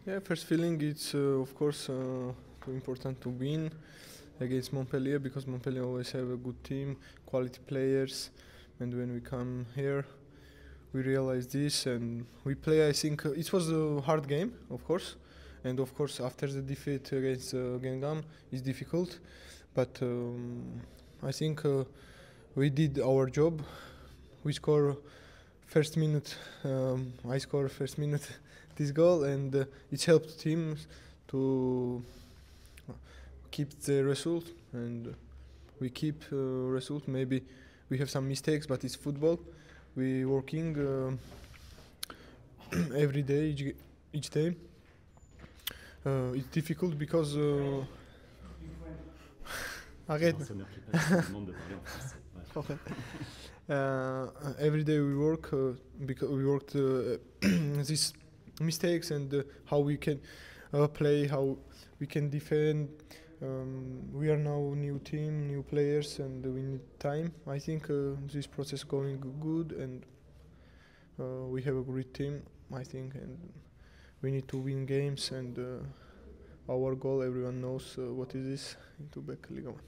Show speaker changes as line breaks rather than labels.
Yeah, first feeling it's of course too important to win against Montpellier because Montpellier always have a good team, quality players, and when we come here, we realize this and we play. I think it was a hard game, of course, and of course after the defeat against Guingamp, it's difficult, but I think we did our job. We score first minute. I score first minute this goal, and it helped teams to keep the result, and we keep result. Maybe we have some mistakes, but it's football. We working every day, each day. It's difficult because arrête.
Non, ça ne prie pas, je te demande de parler en français. Ouais.
Every day we work because we worked these mistakes and how we can play, how we can defend. We are now new team, new players, and we need time. I think this process going good, and we have a great team. I think, and we need to win games. And our goal, everyone knows what is this, to back Liga 1.